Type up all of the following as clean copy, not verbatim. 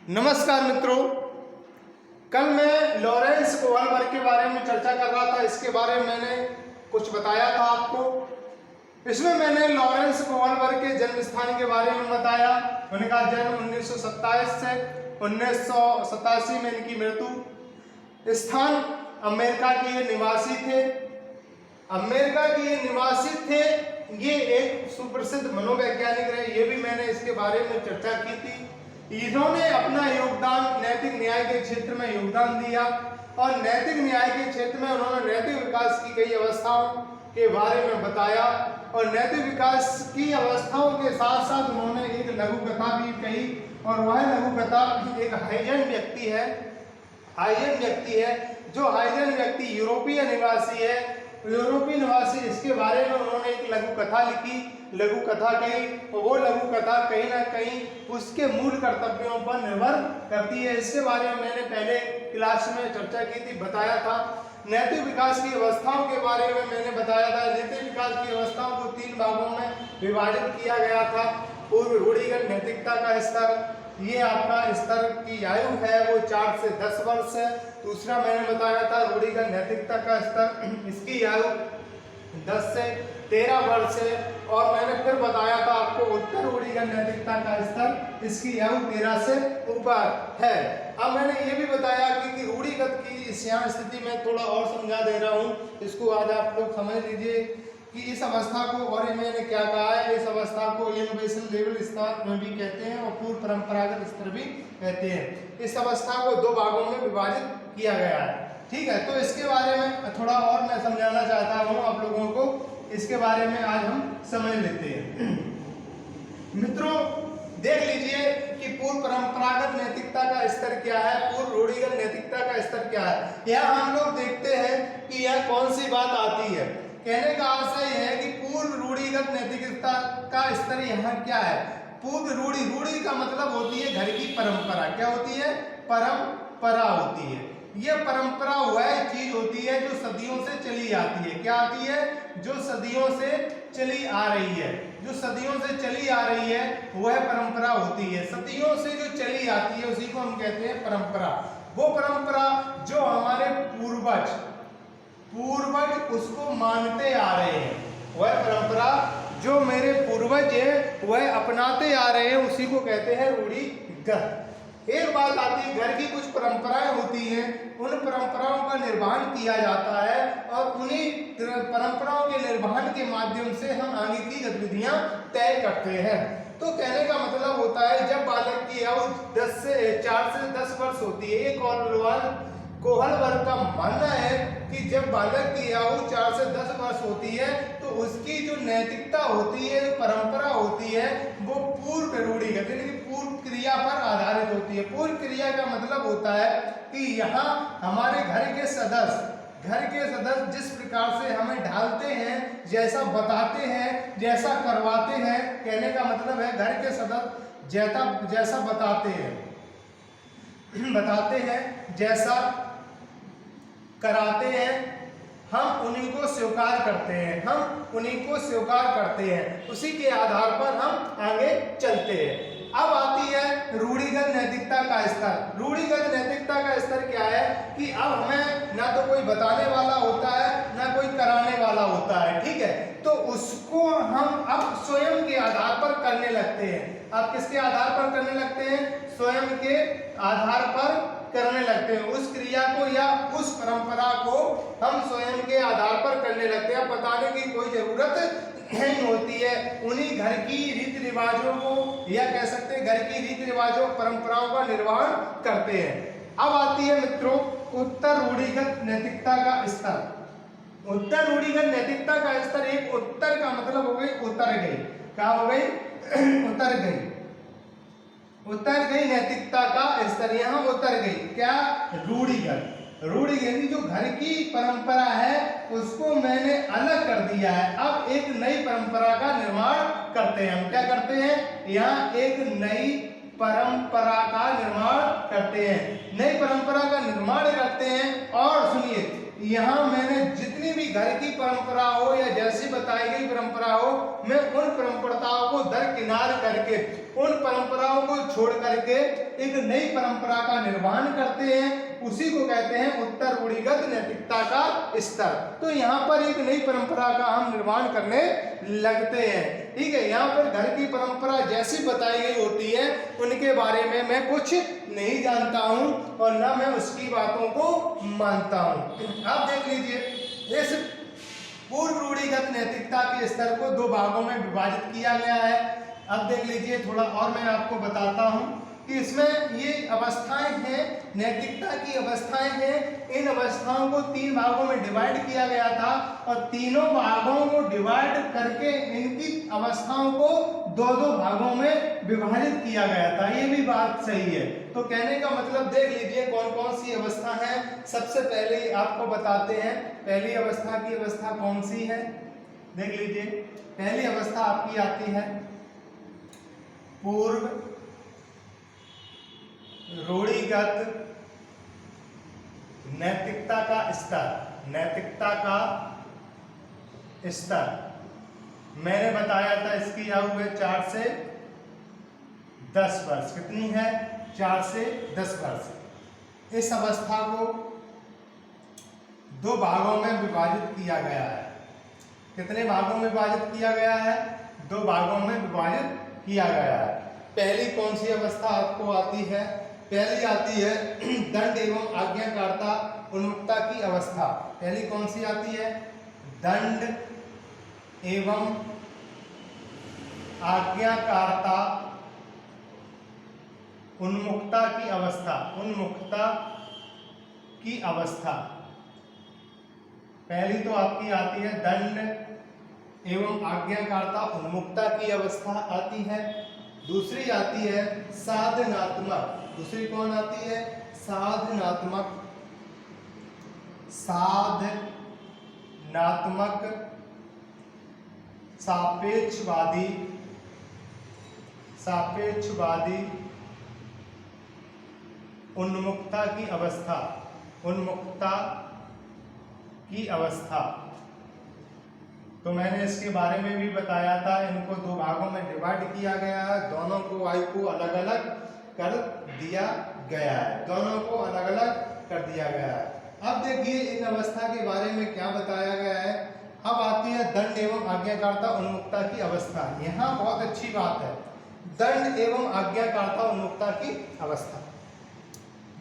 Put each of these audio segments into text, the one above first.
नमस्कार मित्रों, कल मैं लॉरेंस कोहलबर्ग के बारे में चर्चा कर रहा था। इसके बारे में मैंने कुछ बताया था आपको। इसमें मैंने लॉरेंस कोहलबर्ग के जन्म स्थान के बारे में बताया। उनका जन्म 1927 से 1987 में इनकी मृत्यु। स्थान अमेरिका के ये निवासी थे। अमेरिका के ये निवासी थे। ये एक सुप्रसिद्ध मनोवैज्ञानिक रहे, ये भी मैंने इसके बारे में चर्चा की थी। इन्होंने अपना योगदान नैतिक न्याय के क्षेत्र में योगदान दिया और नैतिक न्याय के क्षेत्र में उन्होंने नैतिक विकास की कई अवस्थाओं के बारे में बताया और नैतिक विकास की अवस्थाओं के साथ साथ उन्होंने एक लघु कथा भी कही और वह लघु कथा एक हाइजेन व्यक्ति है जो हाइजेन व्यक्ति यूरोपीय निवासी है। यूरोपीय निवासी, इसके बारे में उन्होंने एक लघु कथा लिखी, लघु कथा कही और वो लघु कथा कहीं ना कहीं उसके मूल कर्तव्यों पर निर्भर करती है। इसके बारे में मैंने पहले क्लास में चर्चा की थी, बताया था। नैतिक विकास की अवस्थाओं के बारे में मैंने बताया था। नैतिक विकास की अवस्थाओं को 3 भागों में विभाजित किया गया था। पूर्व रूढ़िगत नैतिकता का स्तर, ये आपका स्तर की आयु है वो 4 से 10 वर्ष है। दूसरा मैंने बताया था रूढ़िगत नैतिकता का स्तर, इसकी आयु 10 से 13 वर्ष है। और मैंने फिर बताया था आपको उत्तर रूढ़िगत नैतिकता का स्तर, इसकी आयु 13 से ऊपर है। अब मैंने ये भी बताया कि रूढ़िगत की इस यहाँ स्थिति में थोड़ा और समझा दे रहा हूँ, इसको आज आप लोग समझ लीजिए कि इस अवस्था को, और मैंने क्या कहा है, इस अवस्था को इनोवेशन लेवल स्तर में भी कहते हैं और पूर्व परंपरागत स्तर भी कहते हैं। इस अवस्था को 2 भागों में विभाजित किया गया है। ठीक है, तो इसके बारे में थोड़ा और मैं समझाना चाहता हूँ आप लोगों को। इसके बारे में आज हम समझ लेते हैं। मित्रों देख लीजिए कि पूर्व परंपरागत नैतिकता का स्तर क्या है, पूर्व रूढ़िगत नैतिकता का स्तर क्या है। यहाँ हम लोग देखते हैं कि यह कौन सी बात आती है। कहने का आशय यह है कि पूर्व रूढ़िगत नैतिकता का स्तर यहाँ क्या है। पूर्व रूढ़ी का मतलब होती है घर की परंपरा। क्या होती है? परंपरा होती है। यह परंपरा वह चीज होती है जो सदियों से चली आती है। क्या आती है? जो सदियों से चली आ रही है। जो सदियों से चली आ रही है वह परंपरा होती है। सदियों से जो चली आती है उसी को हम कहते हैं परंपरा। वो परंपरा जो हमारे पूर्वज उसको मानते आ रहे हैं, वह परंपरा जो मेरे पूर्वज है वह अपनाते आ रहे हैं, उसी को कहते हैं रूढ़िगत। एक बात आती है, घर की कुछ परंपराएं होती हैं, उन परंपराओं का निर्वहन किया जाता है और उन्हीं परंपराओं के निर्वहन के माध्यम से हम आगे की गतिविधियां तय करते हैं। तो कहने का मतलब होता है जब बालक की आयु 4 से 10 वर्ष होती है, एक कोहलबर्ग का मानना है कि जब बालक की आयु 4 से 10 वर्ष होती है तो उसकी जो नैतिकता होती है, परंपरा होती है, वो पूर्व रूढ़िगत यानी कि पूर्व क्रिया पर आधारित होती है। पूर्व क्रिया का मतलब होता है कि यहाँ हमारे घर के सदस्य जिस प्रकार से हमें ढालते हैं, जैसा बताते हैं, जैसा करवाते हैं, कहने का मतलब है घर के सदस्य जैसा बताते हैं, जैसा कराते हैं, हम उन्हीं को स्वीकार करते हैं, उसी के आधार पर हम आगे चलते हैं। अब आती है रूढ़िगत नैतिकता का स्तर। रूढ़िगत नैतिकता का स्तर क्या है कि अब हमें ना तो कोई बताने वाला होता है ना कोई कराने वाला होता है। ठीक है, तो उसको हम अब स्वयं के आधार पर करने लगते हैं। अब किसके आधार पर करने लगते हैं? स्वयं के आधार पर करने लगते हैं। उस क्रिया को या उस परंपरा को हम स्वयं के आधार पर करने लगते हैं। बताने की कोई जरूरत नहीं होती है। उन्हीं घर की रीति रिवाजों को या कह सकते हैं घर की रीति रिवाजों परंपराओं का निर्वहन करते हैं। अब आती है मित्रों उत्तर रूढ़िगत नैतिकता का स्तर। उत्तर रूढ़िगत नैतिकता का स्तर, एक उत्तर का मतलब हो गई उतर गई। क्या हो गई? उतर गई नैतिकता का स्तर, यहाँ उतर गई। क्या? रूढ़िगत यानी जो घर की परंपरा है उसको मैंने अलग कर दिया है। अब एक नई परंपरा का निर्माण करते हैं। हम क्या करते हैं? यहाँ एक नई परंपरा का निर्माण करते हैं। नई परंपरा का निर्माण करते हैं और सुनिए, यहाँ मैंने जितनी भी घर की परंपरा हो या जैसी बताई गई परंपरा हो, मैं उन परंपराओं को दरकिनार करके, उन परंपराओं को छोड़ करके एक नई परंपरा का निर्माण करते हैं। उसी को कहते हैं उत्तर रूढ़िगत नैतिकता का स्तर। तो यहाँ पर एक नई परंपरा का हम निर्माण करने लगते हैं। ठीक है, यहाँ पर घर की परंपरा जैसी बताई गई होती है उनके बारे में मैं कुछ नहीं जानता हूँ और ना मैं उसकी बातों को मानता हूँ। आप देख लीजिए, इस पूर्व रूढ़िगत नैतिकता के स्तर को दो भागों में विभाजित किया गया है। अब देख लीजिए, थोड़ा और मैं आपको बताता हूँ कि इसमें ये अवस्थाएं हैं, नैतिकता की अवस्थाएं हैं। इन अवस्थाओं को तीन भागों में डिवाइड किया गया था और तीनों भागों को डिवाइड करके इनकी अवस्थाओं को दो दो भागों में विभाजित किया गया था। ये भी बात सही है। तो कहने का मतलब देख लीजिए कौन कौन सी अवस्था है। सबसे पहले आपको बताते हैं पहली अवस्था की अवस्था कौन सी है। देख लीजिए, पहली अवस्था आपकी आती है पूर्व रूढ़िगत नैतिकता का स्तर। नैतिकता का स्तर मैंने बताया था इसकी आयु है 4 से 10 वर्ष। कितनी है? 4 से 10 वर्ष। इस अवस्था को दो भागों में विभाजित किया गया है। कितने भागों में विभाजित किया गया है? दो भागों में विभाजित किया गया है। पहली कौन सी अवस्था आपको आती है? पहली आती है दंड एवं आज्ञाकारिता उन्मुक्ता की अवस्था। पहली कौन सी आती है? दंड एवं आज्ञाकारिता उन्मुक्ता की अवस्था। उन्मुक्ता की अवस्था पहली तो आपकी आती है दंड एवं आज्ञाकारिता उन्मुक्ता की अवस्था आती है। दूसरी आती है साधनात्मक। दूसरी कौन आती है? साधनात्मक। साधनात्मक सापेक्षवादी उन्मुक्ता की अवस्था। उन्मुक्ता की अवस्था तो मैंने इसके बारे में भी बताया था। इनको दो भागों में डिवाइड किया गया है। दोनों को आयु को अलग अलग कर दिया गया है। दोनों को अलग अलग कर दिया गया है। अब देखिए इन अवस्था के बारे में क्या बताया गया है। अब आती है दंड एवं आज्ञाकारिता उन्मुक्ता की अवस्था। यहाँ बहुत अच्छी बात है, दंड एवं आज्ञाकारिता उन्मुक्ता की अवस्था।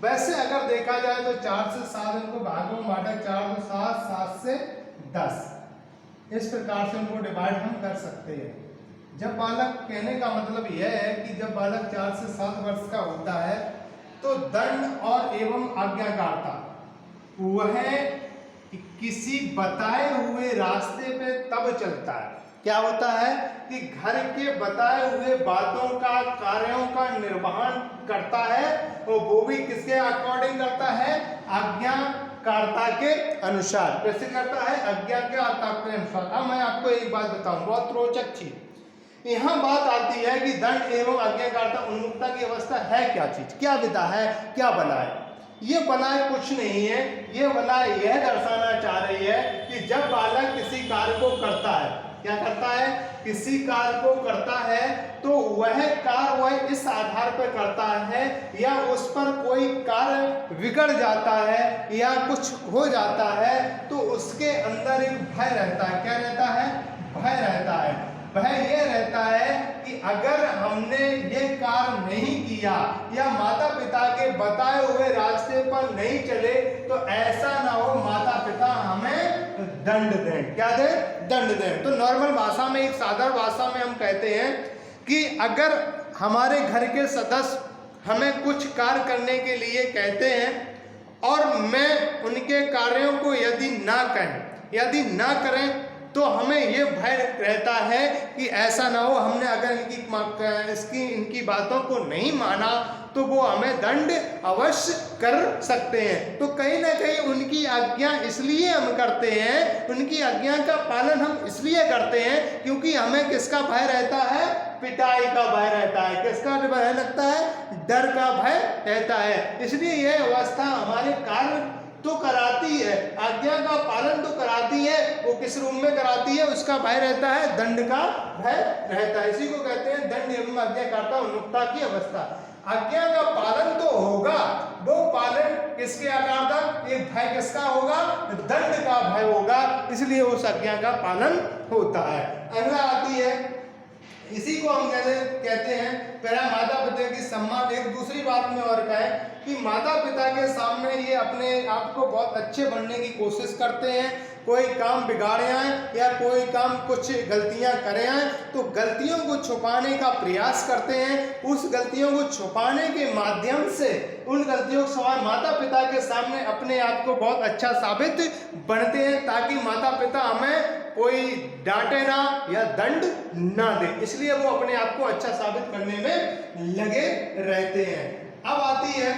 वैसे अगर देखा जाए तो 4 से 7 इनको भागों में बांटा, 4 से 7, 7 से 10, इस प्रकार से इनको डिवाइड हम कर सकते हैं। जब बालक, कहने का मतलब यह है कि जब बालक 4 से 7 वर्ष का होता है तो दंड और एवं आज्ञाकारिता वह किसी बताए हुए रास्ते पे तब चलता है। क्या होता है कि घर के बताए हुए बातों का, कार्यों का निर्वहन करता है और वो भी किसके अकॉर्डिंग करता है? आज्ञाकारिता के अनुसार। कैसे करता है? आज्ञाकारिता के अनुसार। अब मैं आपको एक बात बताऊं, बहुत रोचक चीज। यहाँ बात आती है कि दंड एवं आज्ञाकारिता उन्मुक्ता की अवस्था है क्या चीज, क्या विधा है, क्या बला है? ये बलाएं कुछ नहीं है। ये बलाएं यह दर्शाना चाह रही है कि जब बालक किसी कार्य को करता है, क्या करता है? किसी कार्य को करता है तो वह कार्य वह इस आधार पर करता है या उस पर कोई कार्य बिगड़ जाता है या कुछ हो जाता है तो उसके अंदर एक भय रहता है। क्या रहता है? भय रहता है। भय ये रहता है कि अगर हमने ये कार्य नहीं किया या माता पिता के बताए हुए रास्ते पर नहीं चले तो ऐसा ना हो माता पिता हमें दंड दें। क्या दें? दंड दें। तो नॉर्मल भाषा में, एक साधारण भाषा में हम कहते हैं कि अगर हमारे घर के सदस्य हमें कुछ कार्य करने के लिए कहते हैं और मैं उनके कार्यों को यदि ना करें तो हमें ये भय रहता है कि ऐसा ना हो हमने अगर इनकी बातों को नहीं माना तो वो हमें दंड अवश्य कर सकते हैं। तो कहीं ना कहीं उनकी आज्ञा इसलिए हम करते हैं, उनकी आज्ञा का पालन हम इसलिए करते हैं क्योंकि हमें किसका भय रहता है? पिटाई का भय रहता है। किसका भय लगता है? डर का भय रहता है। इसलिए यह अवस्था हमारे कार्य तो कराती है, आज्ञा का पालन तो कराती है। वो किस रूप में कराती है? उसका भय रहता है, दंड का भय रहता है। इसी को कहते हैं दंड एवं आज्ञाकारिता उन्मुक्ता की अवस्था। आज्ञा का पालन तो होगा, वो पालन किसके आकार का? एक भय किसका होगा? दंड का भय होगा, इसलिए उस आज्ञा का पालन होता है। अगला आती है, इसी को हम कहते हैं पहला माता पिता की सम्मान। एक दूसरी बात में और कहें कि माता पिता के सामने ये अपने आप को बहुत अच्छे बनने की कोशिश करते हैं। कोई काम बिगाड़े आए या कोई काम कुछ गलतियां करे आए तो गलतियों को छुपाने का प्रयास करते हैं। उस गलतियों को छुपाने के माध्यम से उन गलतियों के सवाल माता पिता के सामने अपने आप को बहुत अच्छा साबित बनते हैं, ताकि माता पिता हमें कोई डांटे ना या दंड ना दे, इसलिए वो अपने आप को अच्छा साबित करने में लगे रहते हैं। अब आती है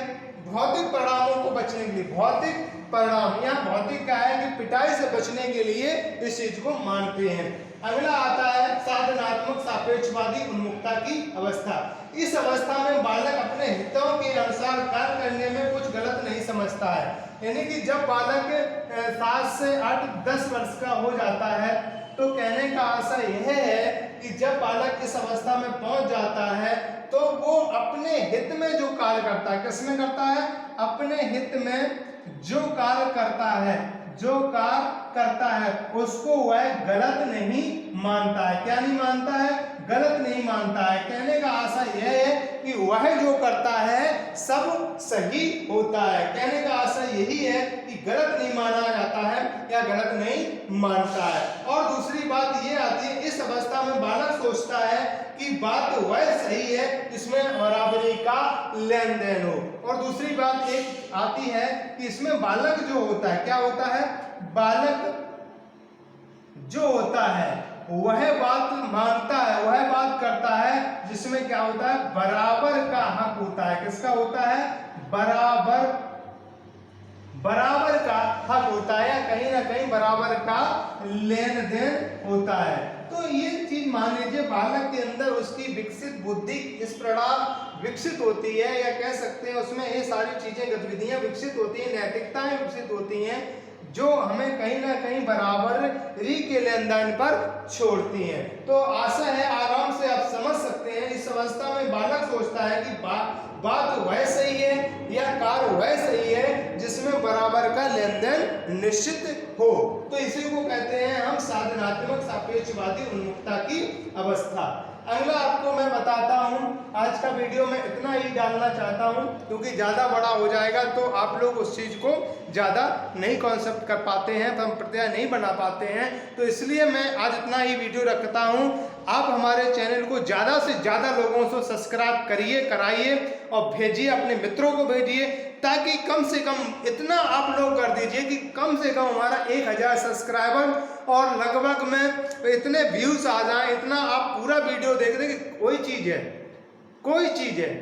भौतिक परिणामों को बचने के लिए। भौतिक परिणाम, यहाँ भौतिक का है कि पिटाई से बचने के लिए इस चीज को मानते हैं। अगला आता है साधनात्मक सापेक्षवादी उन्मुक्ता की अवस्था। इस अवस्था में बालक अपने हितों के अनुसार कार्य करने में कुछ गलत नहीं समझता है। यानी कि जब बालक 7 से 8-10 वर्ष का हो जाता है तो कहने का आशा यह है कि जब बालक इस अवस्था में पहुंच जाता है तो वो अपने हित में जो कार्य करता है, किसमें करता है? अपने हित में जो कार्य करता है, जो कार्य करता है उसको वह गलत नहीं मानता है। क्या नहीं मानता है? गलत नहीं मानता है। कहने का आशा यह है कि वह जो करता है सब सही होता है। कहने का आशा यही है कि गलत नहीं माना जाता है या गलत नहीं मानता है। और दूसरी बात ये आती है, इस अवस्था में बालक सोचता है कि बात वह सही है इसमें बराबरी का लेन देन हो। और दूसरी बात एक आती है कि इसमें बालक जो होता है, क्या होता है? बालक जो होता है वह बात मानता है, वह बात करता है जिसमें क्या होता है? बराबर का हक होता है। किसका होता है? बराबर का हक होता है, या कहीं ना कहीं बराबर का लेन देन होता है। तो ये चीज मान लीजिए बालक के अंदर उसकी विकसित बुद्धि इस प्रकार विकसित होती है, या कह सकते हैं उसमें ये सारी चीजें गतिविधियां विकसित होती हैं, नैतिकताएं विकसित होती हैं, जो हमें कहीं ना कहीं बराबरी के लेन देन पर छोड़ती हैं। तो आशा है आराम से आप समझ सकते हैं। इस अवस्था में बालक सोचता है कि बात वह सही है या कार्य वह सही है जिसमें बराबर का लेन देन निश्चित हो। तो इसी को कहते हैं हम साधनात्मक सापेक्षवादी उन्मुक्ता की अवस्था। अगला आपको मैं बताता हूं, आज का वीडियो में इतना ही डालना चाहता हूं क्योंकि ज़्यादा बड़ा हो जाएगा तो आप लोग उस चीज़ को ज़्यादा नहीं कॉन्सेप्ट कर पाते हैं, तो हम प्रत्यय नहीं बना पाते हैं। तो इसलिए मैं आज इतना ही वीडियो रखता हूं। आप हमारे चैनल को ज़्यादा से ज़्यादा लोगों से सब्सक्राइब करिए, कराइए और भेजिए, अपने मित्रों को भेजिए, ताकि कम से कम इतना आप लोग कर दीजिए कि कम से कम हमारा 1000 सब्सक्राइबर और लगभग में इतने व्यूज आ जाएं। इतना आप पूरा वीडियो देख दें कि कोई चीज़ है,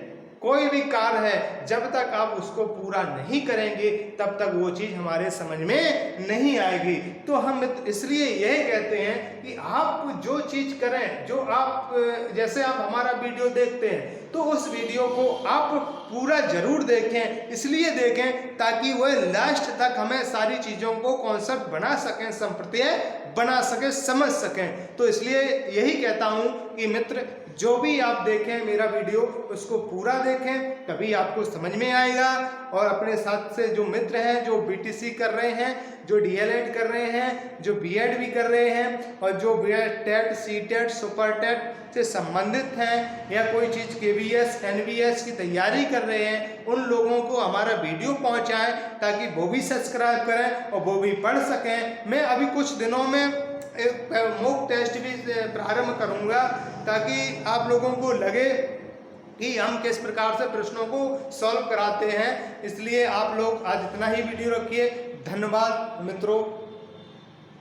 कोई भी कार्य है, जब तक आप उसको पूरा नहीं करेंगे तब तक वो चीज़ हमारे समझ में नहीं आएगी। तो हम इसलिए यही कहते हैं कि आप जो चीज़ करें, जो आप जैसे आप हमारा वीडियो देखते हैं तो उस वीडियो को आप पूरा जरूर देखें। इसलिए देखें ताकि वह लास्ट तक हमें सारी चीज़ों को कॉन्सेप्ट बना सकें, संप्रत्यय बना सकें, समझ सकें। तो इसलिए यही कहता हूँ कि मित्र, जो भी आप देखें मेरा वीडियो उसको पूरा देखें, तभी आपको समझ में आएगा। और अपने साथ से जो मित्र हैं, जो बीटीसी कर रहे हैं, जो डीएलएड कर रहे हैं, जो बीएड भी कर रहे हैं और जो टेट, सीटेट, सुपर टेट से संबंधित हैं या कोई चीज़ केवीएस, एनवीएस की तैयारी कर रहे हैं, उन लोगों को हमारा वीडियो पहुंचाएं ताकि वो भी सब्सक्राइब करें और वो भी पढ़ सकें। मैं अभी कुछ दिनों में एक मॉक टेस्ट भी प्रारंभ करूंगा ताकि आप लोगों को लगे कि हम किस प्रकार से प्रश्नों को सॉल्व कराते हैं। इसलिए आप लोग आज इतना ही वीडियो रखिए। धन्यवाद मित्रों।